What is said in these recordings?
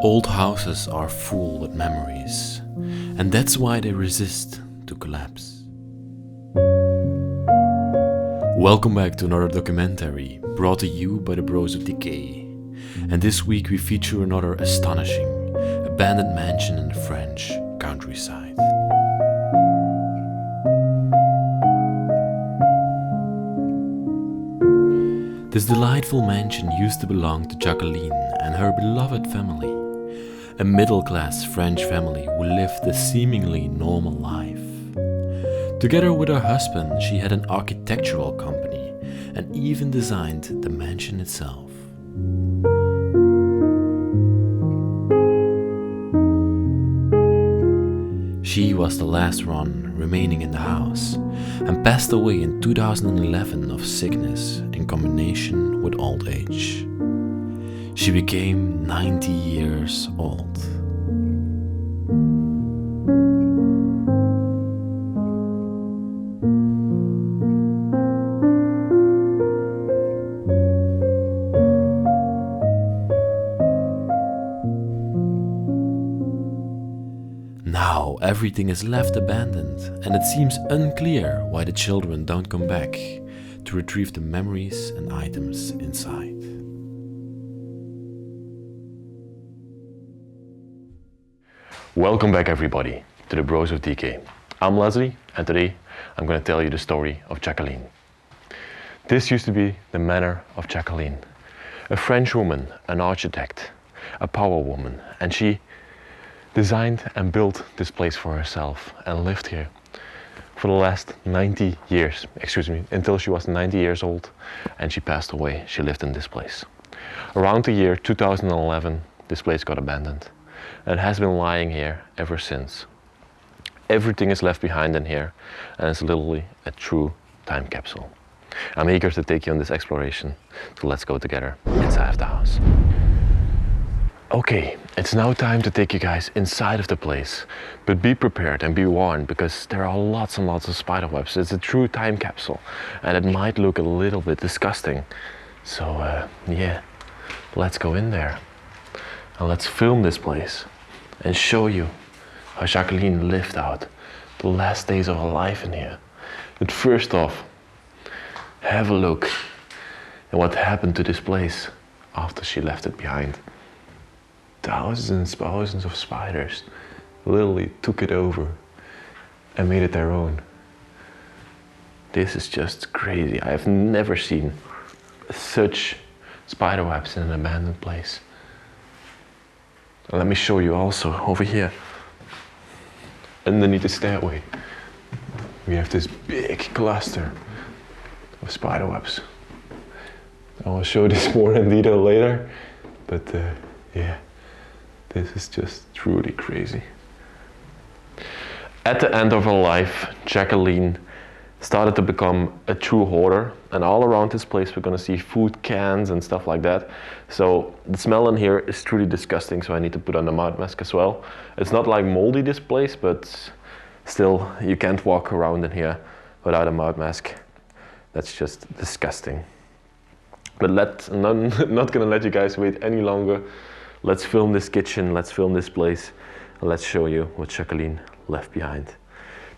Old houses are full with memories, and that's why they resist to collapse. Welcome back to another documentary brought to you by the Bros of Decay. And this week we feature another astonishing, abandoned mansion in the French countryside. This delightful mansion used to belong to Jacqueline and her beloved family, a middle-class French family who lived a seemingly normal life. Together with her husband, she had an architectural company and even designed the mansion itself. She was the last one remaining in the house and passed away in 2011 of sickness in combination with old age. She became 90 years old. Now everything is left abandoned, and it seems unclear why the children don't come back to retrieve the memories and items inside. Welcome back everybody to the Bros of Decay. I'm Lesley, and today I'm going to tell you the story of Jacqueline. This used to be the manor of Jacqueline, a French woman, an architect, a power woman, and she designed and built this place for herself and lived here for the last 90 years, until she was 90 years old and she passed away. She lived in this place. Around the year 2011, this place got abandoned and has been lying here ever since. Everything is left behind in here, and it's literally a true time capsule. I'm eager to take you on this exploration, so let's go together inside of the house. Okay, it's now time to take you guys inside of the place, but be prepared and be warned because there are lots and lots of spider webs. It's a true time capsule and it might look a little bit disgusting. So yeah, let's go in there and let's film this place and show you how Jacqueline lived out the last days of her life in here. But first off, have a look at what happened to this place after she left it behind. Thousands and thousands of spiders literally took it over and made it their own. This is just crazy. I have never seen such spider webs in an abandoned place. And let me show you also over here, underneath the stairway, we have this big cluster of spider webs. I will show this more in detail later, but yeah. This is just truly crazy. At the end of her life, Jacqueline started to become a true hoarder, and all around this place we're gonna see food cans and stuff like that. So the smell in here is truly disgusting, so I need to put on a mouth mask as well. It's not like moldy this place, but still you can't walk around in here without a mouth mask. That's just disgusting. But I'm not gonna let you guys wait any longer. Let's film this kitchen, let's film this place, and let's show you what Jacqueline left behind.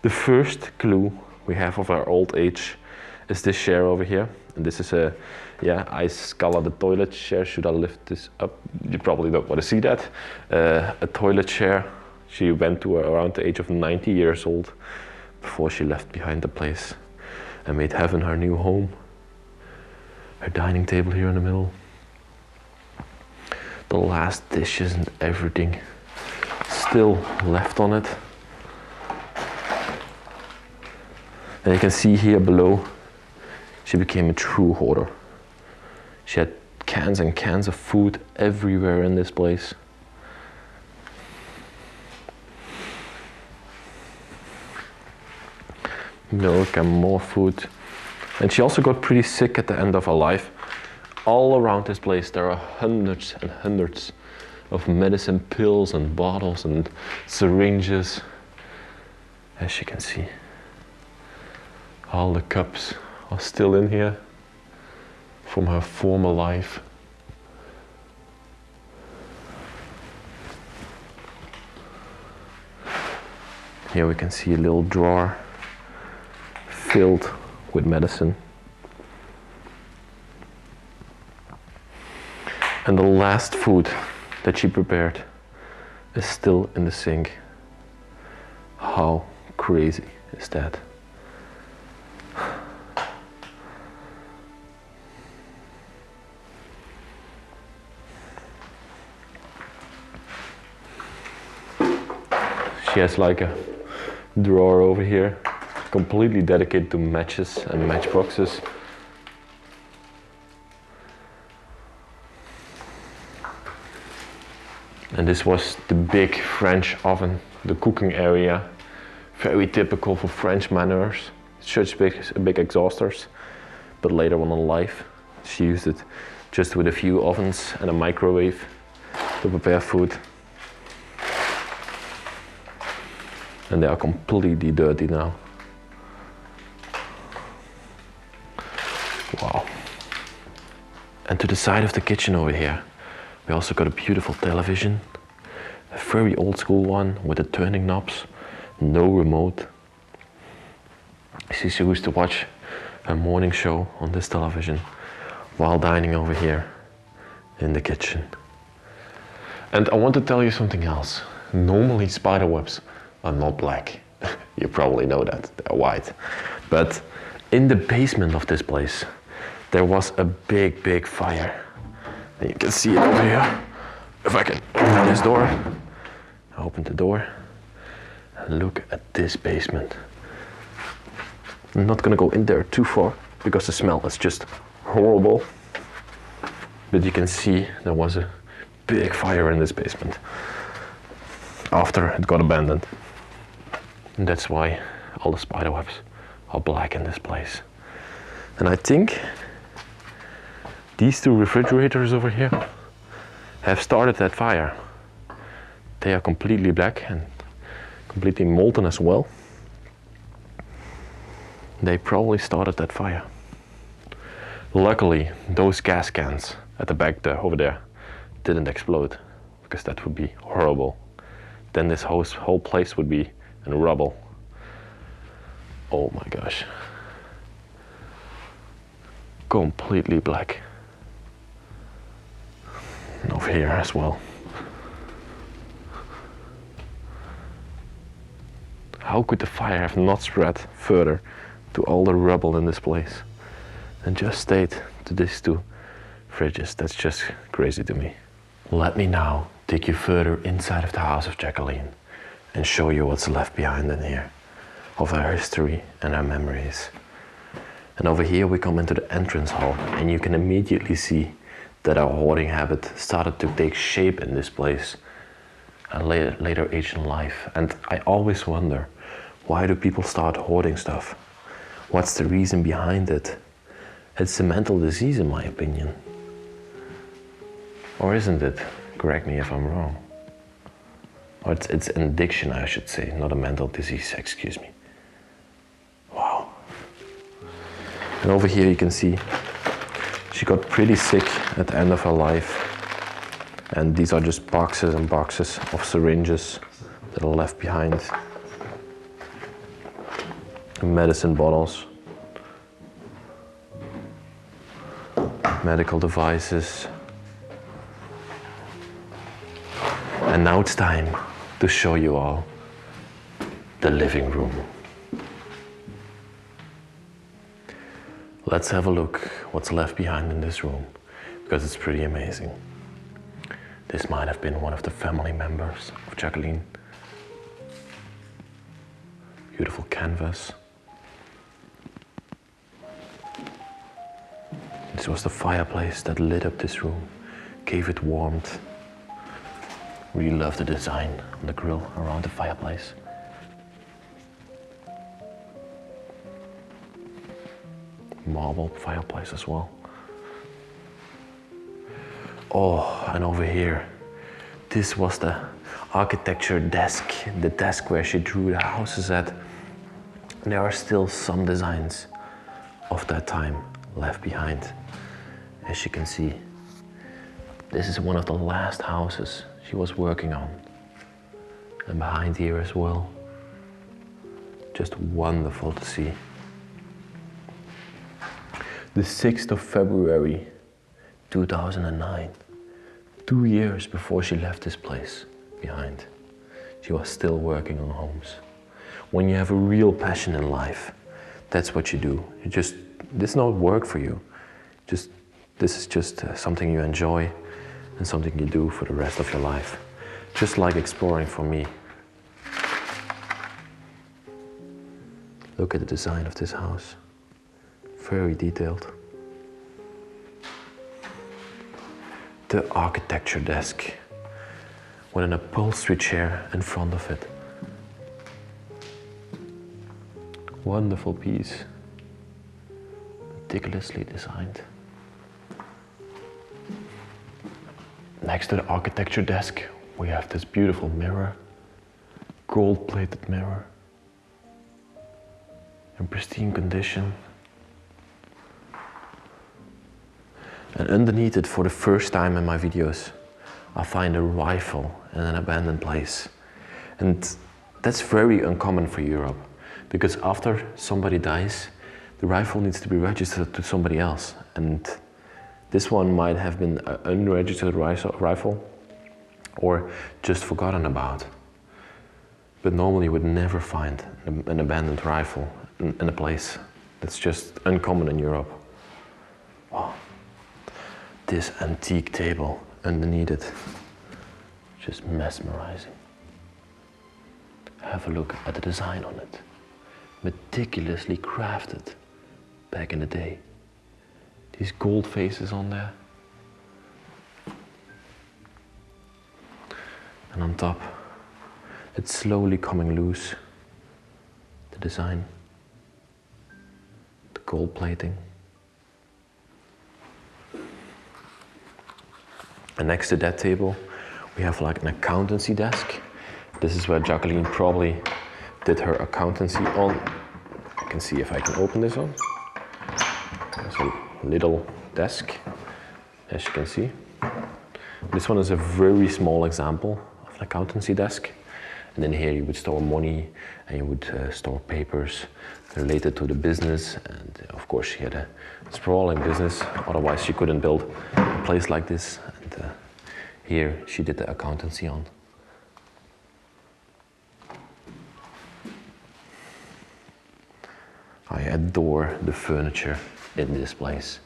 The first clue we have of her old age is this chair over here. And this is I call it a toilet chair. Should I lift this up? You probably don't want to see that. A toilet chair. She went to around the age of 90 years old before she left behind the place and made heaven her new home. Her dining table here in the middle. The last dishes and everything still left on it. And you can see here below, she became a true hoarder. She had cans and cans of food everywhere in this place. Milk and more food. And she also got pretty sick at the end of her life. All around this place there are hundreds and hundreds of medicine pills and bottles and syringes. As you can see, all the cups are still in here from her former life. Here we can see a little drawer filled with medicine. And the last food that she prepared is still in the sink. How crazy is that? She has like a drawer over here, completely dedicated to matches and matchboxes. And this was the big French oven, the cooking area. Very typical for French manners. Such big exhausters. But later on in life, she used it just with a few ovens and a microwave to prepare food. And they are completely dirty now. Wow. And to the side of the kitchen over here, we also got a beautiful television. A very old school one with the turning knobs, no remote. She used to watch a morning show on this television while dining over here in the kitchen. And I want to tell you something else. Normally spider webs are not black. You probably know that, they're white. But in the basement of this place, there was a big fire. And you can see it over here. If I can open this door, I open the door and look at this basement. I'm not gonna go in there too far because the smell is just horrible. But you can see there was a big fire in this basement after it got abandoned. And that's why all the spider webs are black in this place. And I think these two refrigerators over here have started that fire. They are completely black and completely molten as well. They probably started that fire. Luckily, those gas cans at the back there, over there, didn't explode, because that would be horrible. Then this whole place would be in rubble. Oh my gosh. Completely black. And over here as well. How could the fire have not spread further to all the rubble in this place and just stayed to these two fridges? That's just crazy to me. Let me now take you further inside of the house of Jacqueline and show you what's left behind in here of her history and her memories. And over here we come into the entrance hall, and you can immediately see that our hoarding habit started to take shape in this place at later age in life. And I always wonder, why do people start hoarding stuff? What's the reason behind it? It's a mental disease in my opinion. Or isn't it? Correct me if I'm wrong. Or it's an addiction, I should say, not a mental disease, excuse me. Wow. And over here you can see she got pretty sick at the end of her life. And these are just boxes and boxes of syringes that are left behind. Medicine bottles. Medical devices. And now it's time to show you all the living room. Let's have a look what's left behind in this room, because it's pretty amazing. This might have been one of the family members of Jacqueline. Beautiful canvas. This was the fireplace that lit up this room, gave it warmth. Really love the design on the grill around the fireplace. Marble fireplace as well. Oh, and over here, this was the architecture desk, the desk where she drew the houses at. There are still some designs of that time left behind. As you can see, this is one of the last houses she was working on. And behind here as well, Just wonderful to see. The 6th of February 2009, 2 years before she left this place behind, she was still working on homes. When you have a real passion in life, that's what you do. This is not work for you. This is just something you enjoy and something you do for the rest of your life. Just like exploring for me. Look at the design of this house. Very detailed. The architecture desk with an upholstery chair in front of it. Wonderful piece. Meticulously designed. Next to the architecture desk, we have this beautiful mirror. Gold-plated mirror. In pristine condition. And underneath it, for the first time in my videos, I find a rifle in an abandoned place. And that's very uncommon for Europe, because after somebody dies, the rifle needs to be registered to somebody else. And this one might have been an unregistered rifle or just forgotten about. But normally you would never find an abandoned rifle in a place. That's just uncommon in Europe. Wow. This antique table underneath it, just mesmerizing. Have a look at the design on it. Meticulously crafted back in the day. These gold faces on there. And on top, it's slowly coming loose. The design, the gold plating. And next to that table, we have like an accountancy desk. This is where Jacqueline probably did her accountancy on. I can see if I can open this one. There's a little desk, as you can see. This one is a very small example of an accountancy desk. And then here you would store money and you would store papers related to the business. And of course she had a sprawling business, otherwise she couldn't build a place like this. And here she did the accountancy on. I adore the furniture in this place.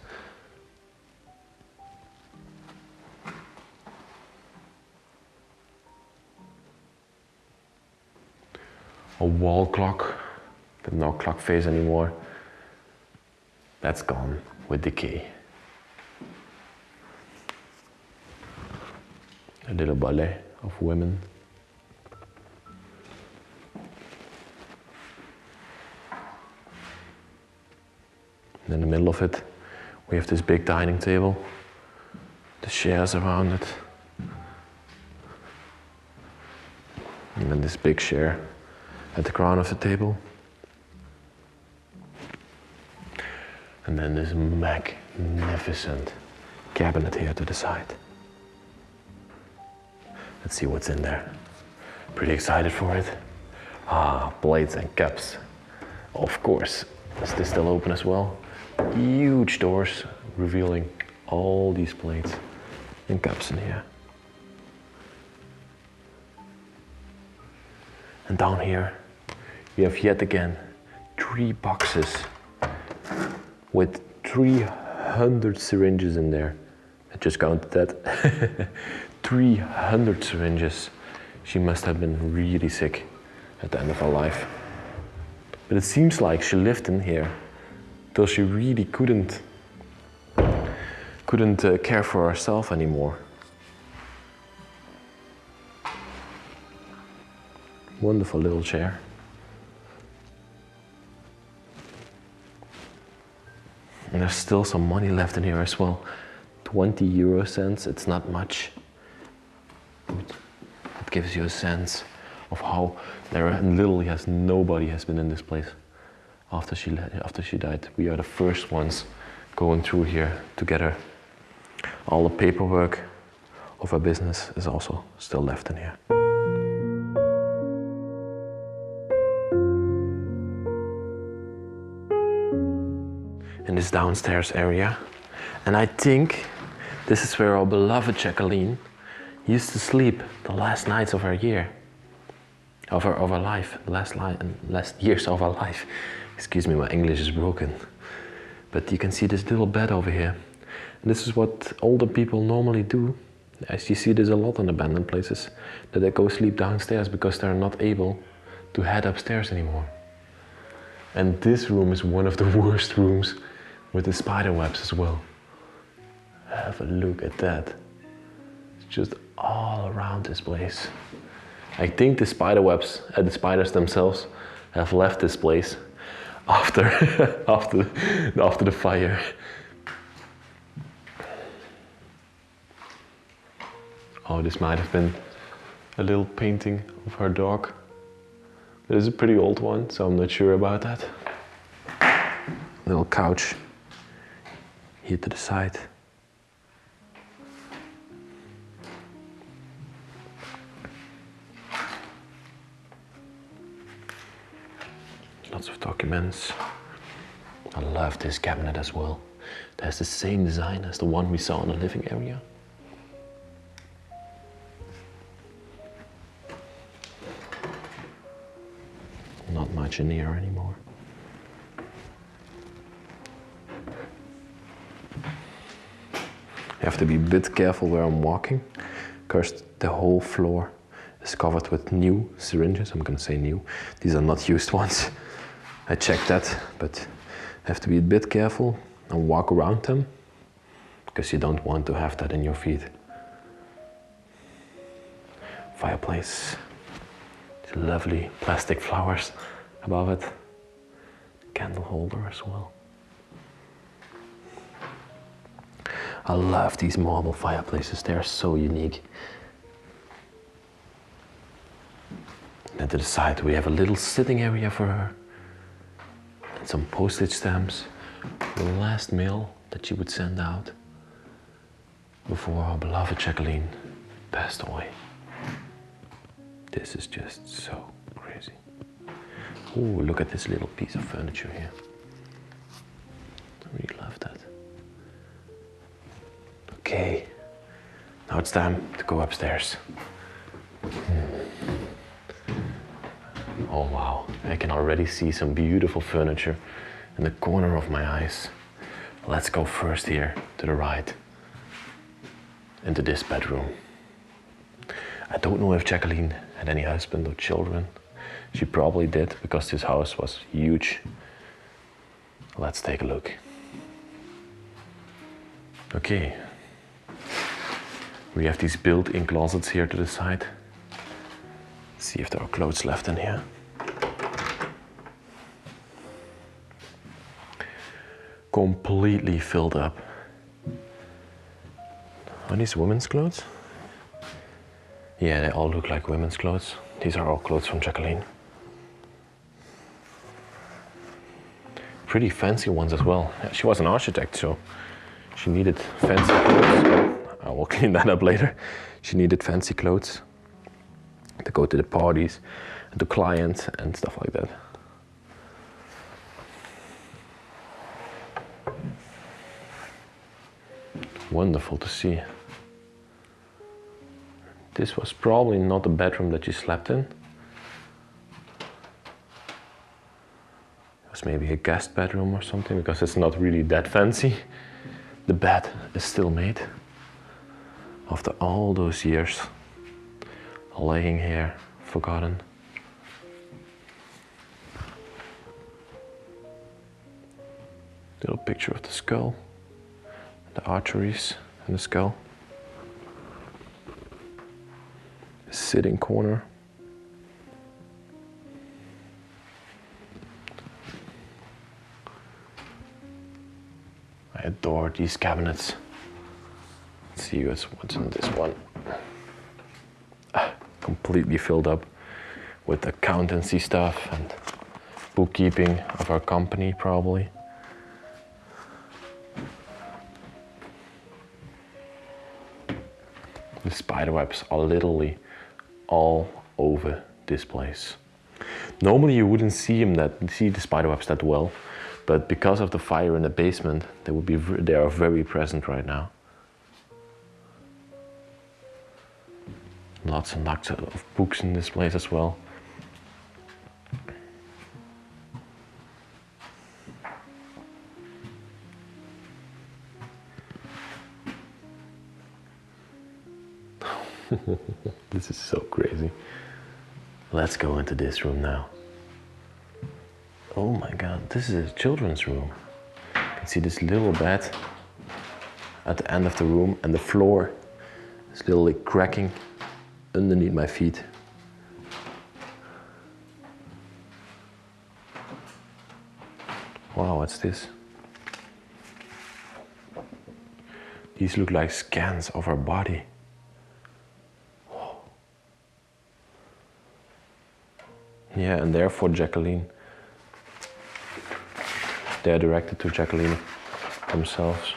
A wall clock, but no clock face anymore. That's gone with Decay. A little ballet of women. And in the middle of it, we have this big dining table, the chairs around it, and then this big chair at the crown of the table. And then this magnificent cabinet here to the side. Let's see what's in there. Pretty excited for it. Ah, plates and cups. Of course. Is this still open as well? Huge doors revealing all these plates and cups in here. And down here, we have yet again 3 boxes with 300 syringes in there. I just counted that. 300 syringes. She must have been really sick at the end of her life. But it seems like she lived in here till she really couldn't care for herself anymore. Wonderful little chair. And there's still some money left in here as well. 20 euro cents, it's not much. It gives you a sense of how nobody has been in this place after she died. We are the first ones going through here together. All the paperwork of her business is also still left in here. this downstairs area. And I think this is where our beloved Jacqueline used to sleep the last nights of her year. Of her life, last years of her life. Excuse me, my English is broken. But you can see this little bed over here. And this is what older people normally do. As you see, there's a lot in abandoned places, that they go sleep downstairs because they're not able to head upstairs anymore. And this room is one of the worst rooms with the spider webs as well. Have a look at that. It's just all around this place. I think the spider webs, the spiders themselves, have left this place after after the fire. Oh, this might have been a little painting of her dog. It is a pretty old one, so I'm not sure about that. Little couch here to the side. Lots of documents. I love this cabinet as well. It has the same design as the one we saw in the living area. Not much in here anymore. I have to be a bit careful where I'm walking, because the whole floor is covered with new syringes. I'm gonna say new. These are not used ones. I checked that, but I have to be a bit careful and walk around them, because you don't want to have that in your feet. Fireplace. Lovely plastic flowers above it. Candle holder as well. I love these marble fireplaces, they are so unique. And to the side we have a little sitting area for her. And some postage stamps. The last mail that she would send out before our beloved Jacqueline passed away. This is just so crazy. Ooh, look at this little piece of furniture here. I really love that. Okay, now it's time to go upstairs. Oh wow, I can already see some beautiful furniture in the corner of my eyes. Let's go first here to the right, into this bedroom. I don't know if Jacqueline had any husband or children. She probably did, because this house was huge. Let's take a look. Okay. We have these built-in closets here to the side. See if there are clothes left in here. Completely filled up. Are these women's clothes? Yeah, they all look like women's clothes. These are all clothes from Jacqueline. Pretty fancy ones as well. She was an architect, so she needed fancy clothes. I will clean that up later. She needed fancy clothes to go to the parties and to clients and stuff like that. Wonderful to see. This was probably not the bedroom that she slept in. It was maybe a guest bedroom or something, because it's not really that fancy. The bed is still made after all those years laying here, forgotten. Little picture of the skull, the arteries in the skull. Sitting corner. I adore these cabinets. Let's see what's in this one. Completely filled up with accountancy stuff and bookkeeping of our company, probably. The spider webs are literally all over this place. Normally you wouldn't see the spider webs that well, But because of the fire in the basement, they are very present right now. Lots and lots of books in this place as well. This is so crazy. Let's go into this room now. Oh my god, this is a children's room. You can see this little bed at the end of the room, and the floor is literally cracking underneath my feet. Wow, what's this? These look like scans of our body. Yeah, and therefore Jacqueline, they're directed to Jacqueline themselves.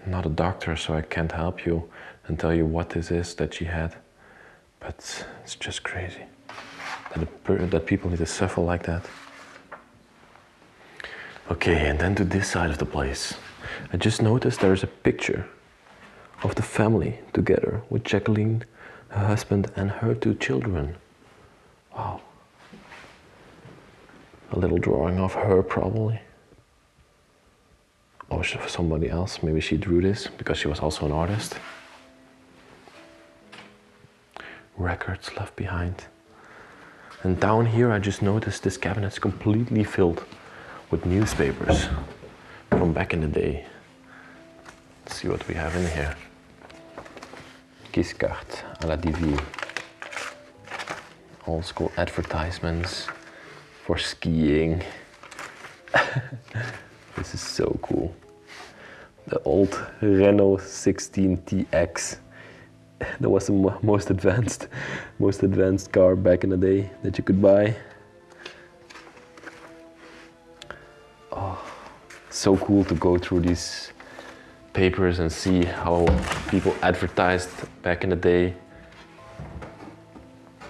I'm not a doctor, so I can't help you and tell you what this is that she had, but it's just crazy that people need to suffer like that. Okay, and then to this side of the place. I just noticed there's a picture of the family together with Jacqueline, her husband, and her 2 children. Wow. A little drawing of her, probably. Or somebody else. Maybe she drew this because she was also an artist. Records left behind. And down here I just noticed this cabinet's completely filled with newspapers from back in the day. Let's see what we have in here. Kieskart à la Divine. Old school advertisements for skiing. This is so cool. The old Renault 16 TX. That was the most advanced car back in the day that you could buy. Oh, so cool to go through these papers and see how people advertised back in the day.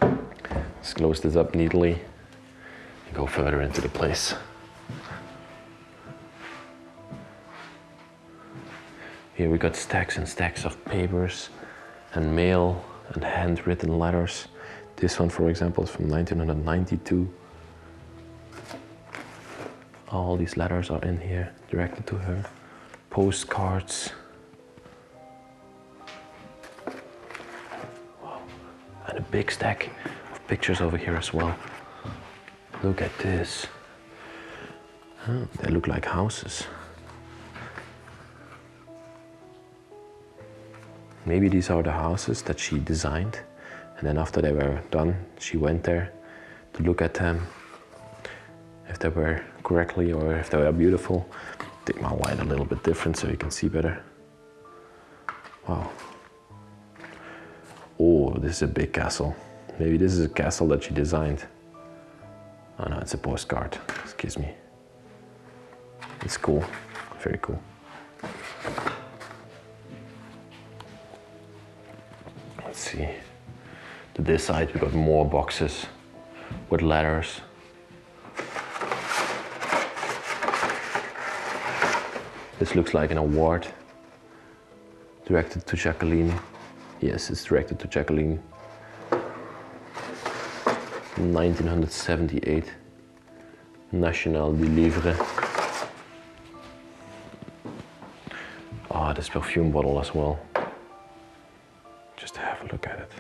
Let's close this up neatly and go further into the place. Here we got stacks and stacks of papers and mail and handwritten letters. This one, for example, is from 1992. All these letters are in here, directed to her. Postcards. Wow. And a big stack of pictures over here as well. Look at this. Oh, they look like houses. Maybe these are the houses that she designed, and then after they were done, she went there to look at them, if they were correctly or if they were beautiful. Take my light a little bit different so you can see better. Wow. Oh, this is a big castle. Maybe this is a castle that she designed. Oh no, it's a postcard, excuse me. It's cool, very cool. Let's see. To this side we got more boxes with letters. This looks like an award directed to Jacqueline. Yes, it's directed to Jacqueline. 1978. National du Livre. Ah, this perfume bottle as well. Just have a look at it.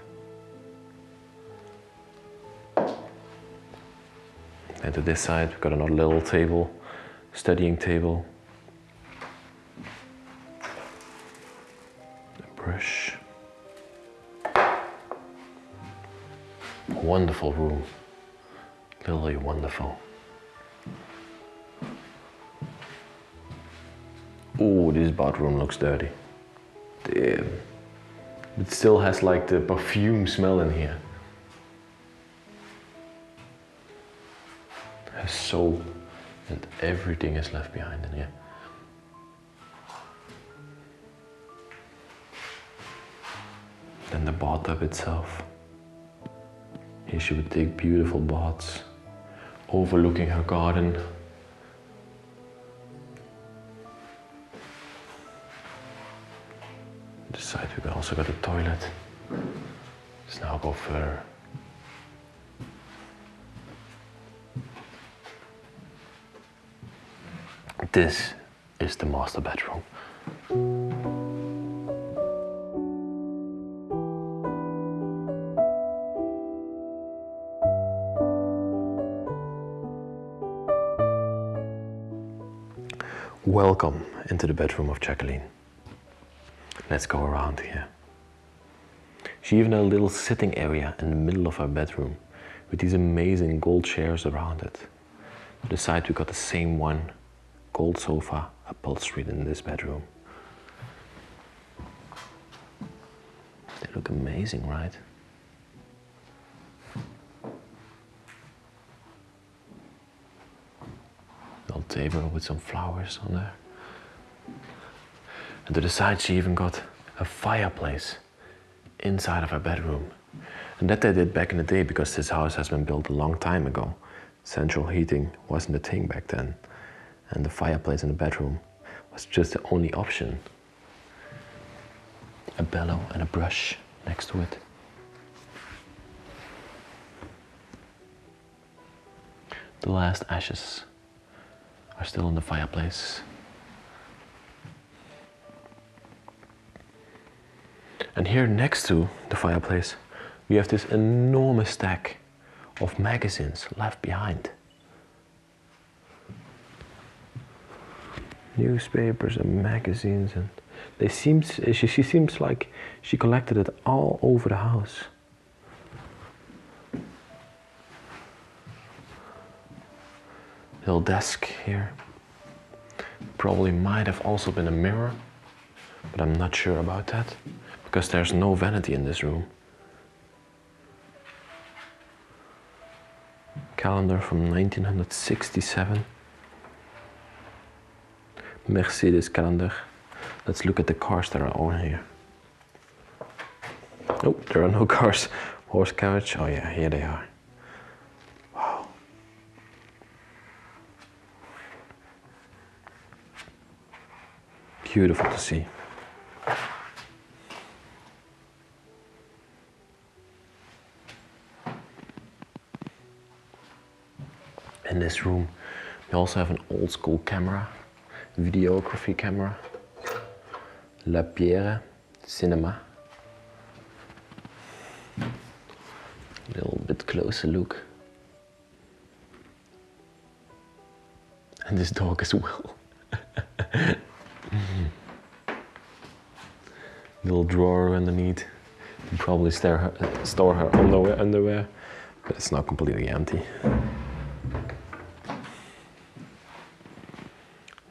And to this side, we've got another little table, studying table. A brush. Wonderful room. Literally wonderful. Oh, this bathroom looks dirty. Damn. It still has like the perfume smell in here. Has soap and everything is left behind in here. Then the bathtub itself. Here she would take beautiful baths, overlooking her garden This side we also got a toilet. Let's now go further. This is the master bedroom. Welcome into the bedroom of Jacqueline. Let's go around here. She even had a little sitting area in the middle of her bedroom with these amazing gold chairs around it. To the side we got the same one, gold sofa, upholstered in this bedroom. They look amazing, right? Little table with some flowers on there. And to the side she even got a fireplace inside of her bedroom. And that they did back in the day because this house has been built a long time ago. Central heating wasn't a thing back then. And the fireplace in the bedroom was just the only option. A bellow and a brush next to it. The last ashes are still in the fireplace. And here next to the fireplace, we have this enormous stack of magazines left behind. Newspapers and magazines, and she seems like she collected it all over the house. Little desk here. Probably might have also been a mirror, but I'm not sure about that because there's no vanity in this room. Calendar from 1967. Mercedes calendar. Let's look at the cars that are on here. Oh, there are no cars. Horse carriage. Oh yeah, here they are. Wow. Beautiful to see. In this room, we also have an old school camera, videography camera, La Pierre cinema. A little bit closer look. And this dog as well. Little drawer underneath. You probably store her underwear, but it's not completely empty.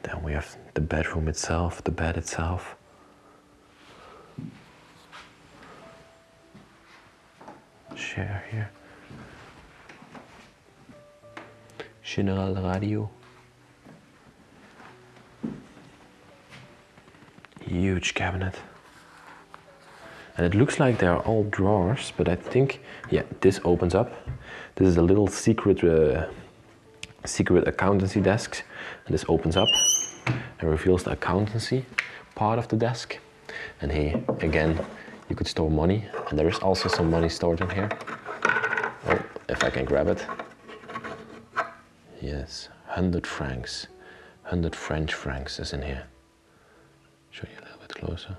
Then we have the bedroom itself, the bed itself. Chair here. General radio. Huge cabinet. And it looks like they are all drawers, but I think, yeah, this opens up. This is a little secret accountancy desk. And this opens up and reveals the accountancy part of the desk. And here, again, you could store money. And there is also some money stored in here. Oh, if I can grab it. Yes, 100 francs. 100 French francs is in here. Show you a little bit closer.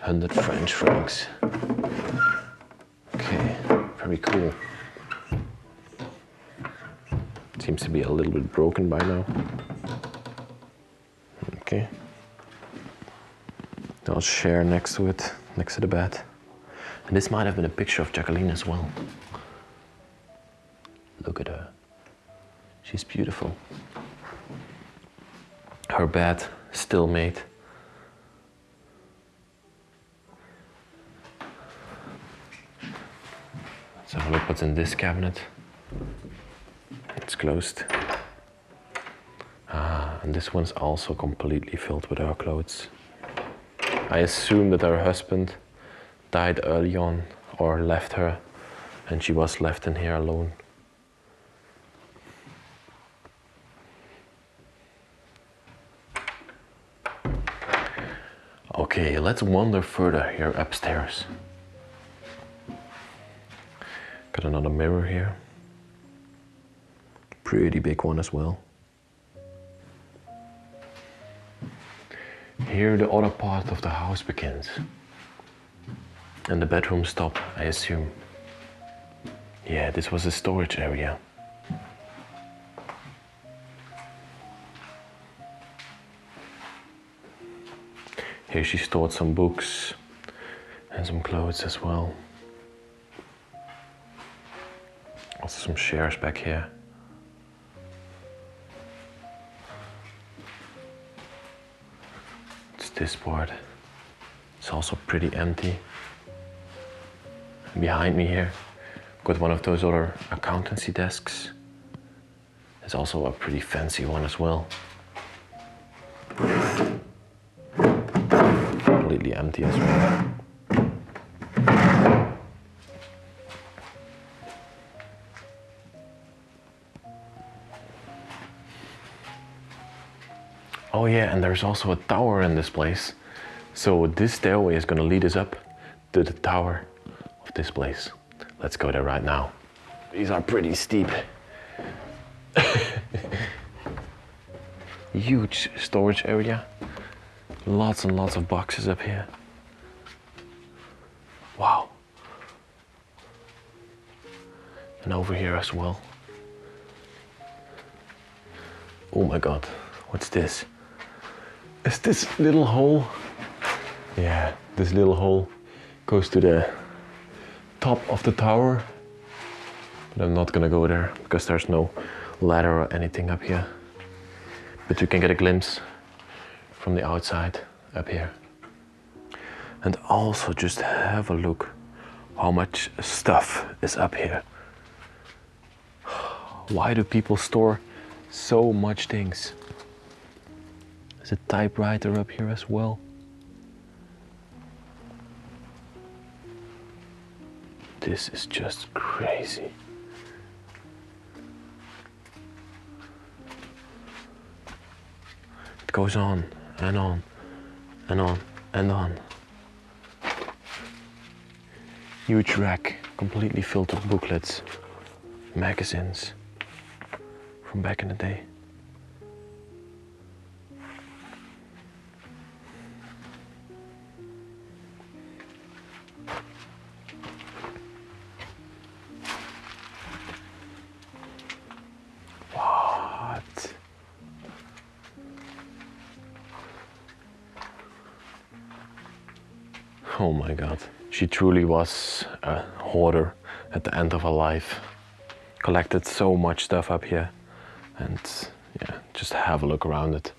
100 French francs. Okay, very cool. Seems to be a little bit broken by now. Okay. I'll share next to it, next to the bed. And this might have been a picture of Jacqueline as well. Look at her. She's beautiful. Her bed, still made. Let's have a look what's in this cabinet. It's closed. And this one's also completely filled with her clothes. I assume that her husband died early on or left her, and she was left in here alone. Okay. Okay, let's wander further here upstairs. Got another mirror here. Pretty big one as well. Here the other part of the house begins. And the bedrooms stop, I assume. Yeah, this was a storage area. Here she stored some books and some clothes as well. Also some chairs back here. It's this part. It's also pretty empty. And behind me here, got one of those other accountancy desks. It's also a pretty fancy one as well. Completely empty as well. Oh yeah, and there's also a tower in this place. So this stairway is gonna lead us up to the tower of this place. Let's go there right now. These are pretty steep. Huge storage area. Lots and lots of boxes up here. Wow. And over here as well. Oh my God, what's this? Is this little hole? Yeah, this little hole goes to the top of the tower. But I'm not gonna go there because there's no ladder or anything up here. But you can get a glimpse from the outside up here. And also just have a look how much stuff is up here. Why do people store so much things? There's a typewriter up here as well. This is just crazy. It goes on and on and on and on. Huge rack, completely filled with booklets, magazines from back in the day. What? Oh my God. She truly was a hoarder at the end of her life. Collected so much stuff up here. And yeah, just have a look around it.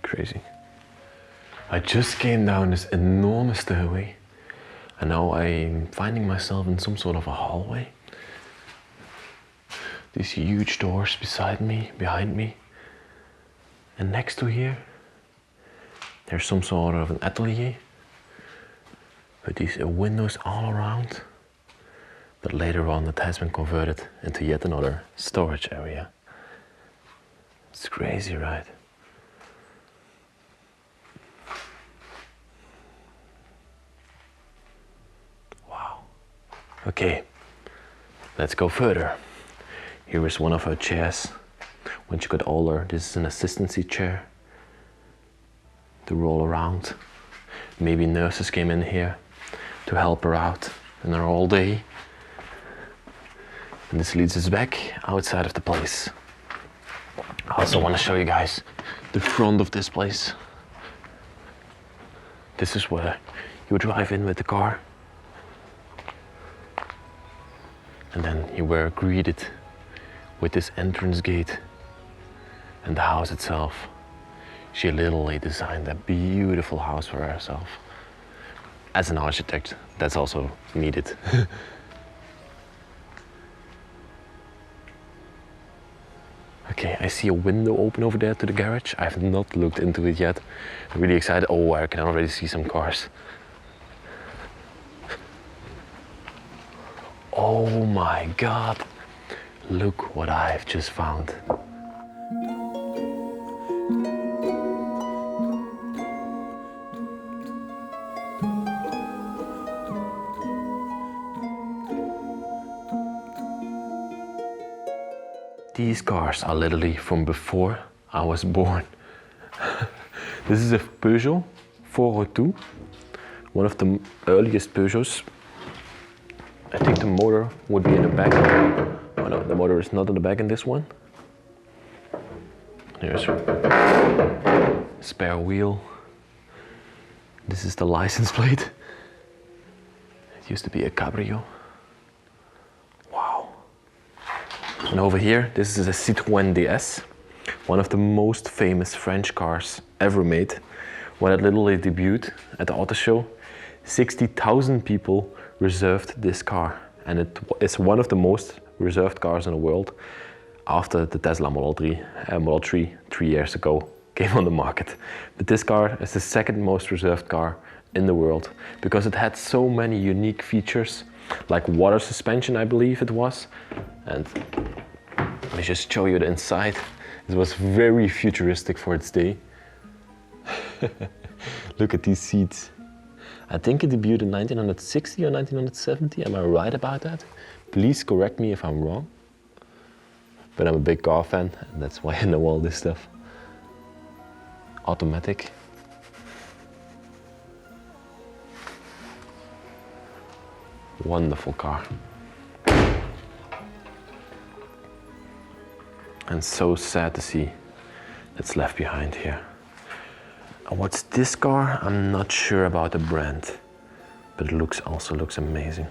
Crazy. I just came down this enormous stairway. And now I'm finding myself in some sort of a hallway. These huge doors beside me, behind me. And next to here, there's some sort of an atelier. With these windows all around. But later on it has been converted into yet another storage area. It's crazy, right? Wow. Okay, let's go further. Here is one of her chairs. When she got older, this is an assistancy chair to roll around. Maybe nurses came in here to help her out in her old day. And this leads us back outside of the place. I also want to show you guys the front of this place. This is where you drive in with the car. And then you were greeted with this entrance gate and the house itself. She literally designed a beautiful house for herself. As an architect, that's also needed. Okay, I see a window open over there to the garage. I have not looked into it yet. I'm really excited. Oh, I can already see some cars. Oh my God. Look what I've just found. These cars are literally from before I was born. This is a Peugeot 402, one of the earliest Peugeots. I think the motor would be in the back. Oh no, the motor is not in the back in this one. Here's a spare wheel. This is the license plate. It used to be a Cabrio. Wow. And over here, this is a Citroën DS, one of the most famous French cars ever made. When it literally debuted at the auto show, 60,000 people reserved this car, and it is one of the most reserved cars in the world after the Tesla Model 3 3 years ago came on the market. But this car is the second most reserved car in the world because it had so many unique features, like water suspension, I believe it was. And let me just show you the inside. It was very futuristic for its day. Look at these seats. I think it debuted in 1960 or 1970. Am I right about that? Please correct me if I'm wrong. But I'm a big car fan, and that's why I know all this stuff. Automatic. Wonderful car. And so sad to see it's left behind here. And what's this car? I'm not sure about the brand, but it also looks amazing.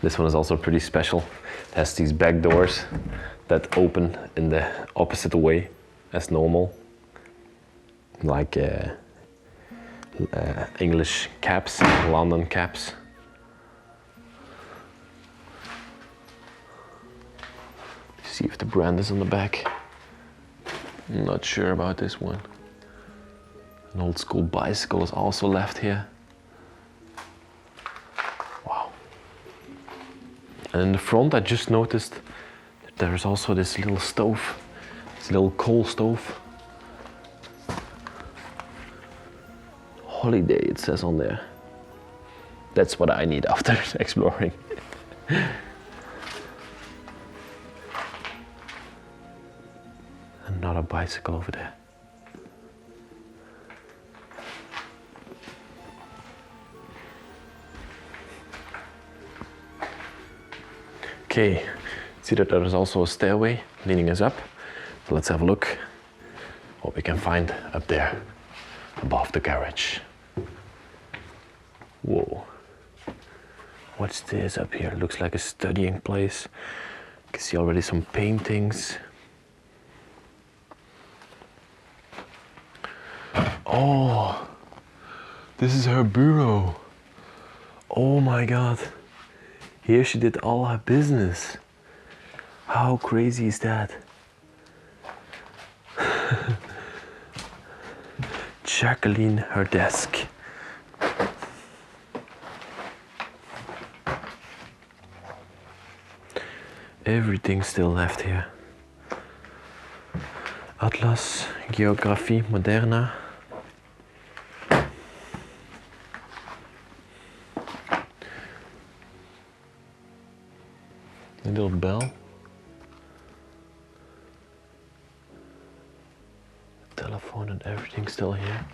This one is also pretty special. It has these back doors that open in the opposite way as normal, like English cabs, London cabs. See if the brand is on the back. I'm not sure about this one. An old school bicycle is also left here. Wow. And in the front I just noticed that there's also this little stove, this little coal stove. Holiday, it says on there. That's what I need after exploring. Another bicycle over there. Okay, see that there is also a stairway leading us up. So let's have a look what we can find up there above the garage. Whoa. What's this up here? Looks like a studying place. You can see already some paintings. Oh, this is her bureau. Oh my God. Here she did all her business. How crazy is that? Jacqueline, her desk. Everything's still left here. Atlas, Geographie Moderna. A little bell. Telephone and everything still here.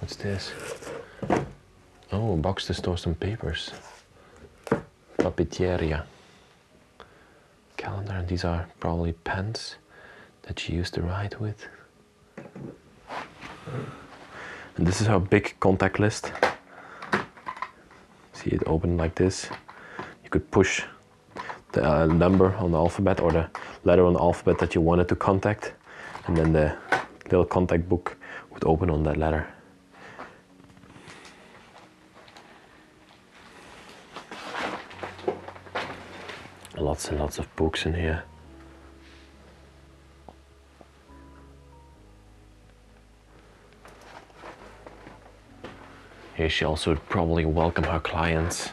What's this? Oh, a box to store some papers. Papetteria. Calendar, and these are probably pens that she used to write with. And this is her big contact list. See it open like this. You could push the number on the alphabet or the letter on the alphabet that you wanted to contact, and then the little contact book would open on that letter. Lots and lots of books in here. Here she also would probably welcome her clients.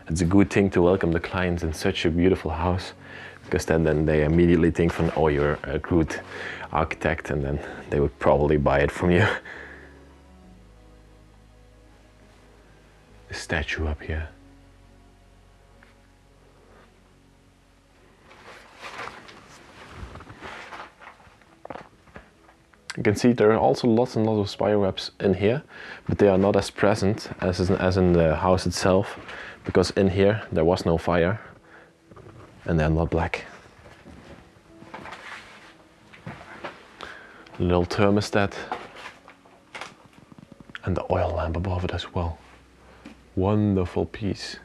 It's a good thing to welcome the clients in such a beautiful house, because then they immediately think from, oh, you're a good architect, and then they would probably buy it from you. a statue up here. You can see there are also lots and lots of spider webs in here, but they are not as present as in the house itself, because in here there was no fire and they're not black. Little thermostat and the oil lamp above it as well. Wonderful piece.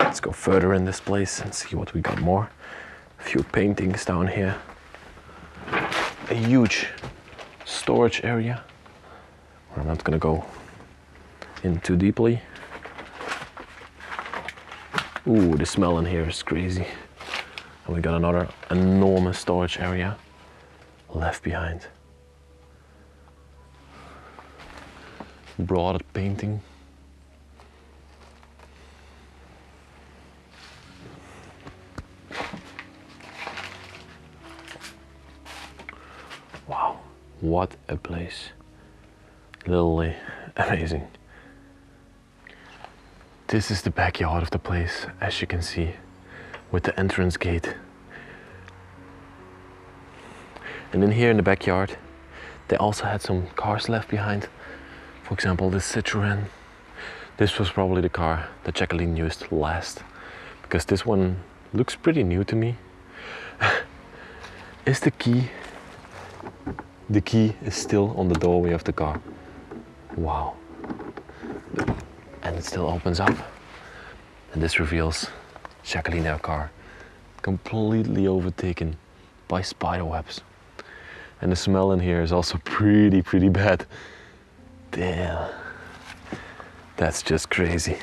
Let's go further in this place and see what we got more. A few paintings down here. A huge storage area where I'm not gonna go in too deeply. Ooh, the smell in here is crazy. And we got another enormous storage area left behind. Broader painting. Wow, what a place. Literally amazing. This is the backyard of the place, as you can see, with the entrance gate. And in here in the backyard, they also had some cars left behind. For example, this Citroen. This was probably the car that Jacqueline used last, because this one looks pretty new to me. Is the key? The key is still on the doorway of the car. Wow. And it still opens up. And this reveals Jacqueline, our car, completely overtaken by spider webs. And the smell in here is also pretty bad. Damn. That's just crazy.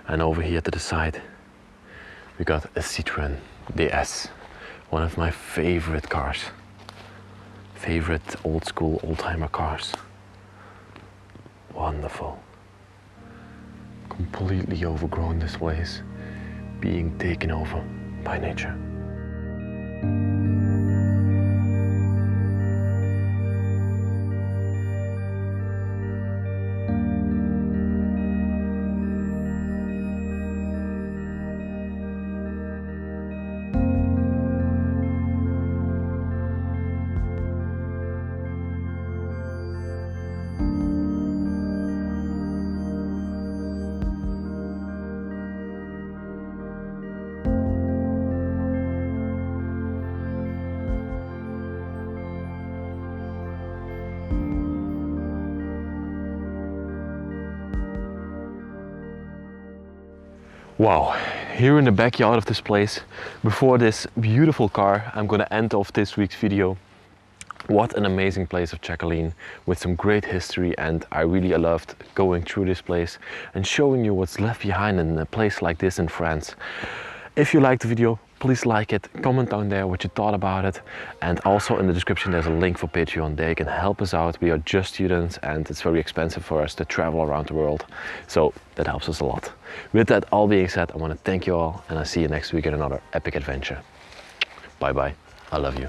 And over here to the side, we got a Citroen DS. One of my favorite cars. Favorite old school old-timer cars. Wonderful. Completely overgrown, this place, being taken over by nature. Wow, here in the backyard of this place, before this beautiful car, I'm gonna end off this week's video. What an amazing place of Jacqueline, with some great history, and I really loved going through this place and showing you what's left behind in a place like this in France. If you liked the video, please like it, comment down there what you thought about it, and also in the description there's a link for Patreon. There you can help us out. We are just students and it's very expensive for us to travel around the world, so that helps us a lot. With that all being said, I want to thank you all, and I'll see you next week in another epic adventure. Bye bye, I love you.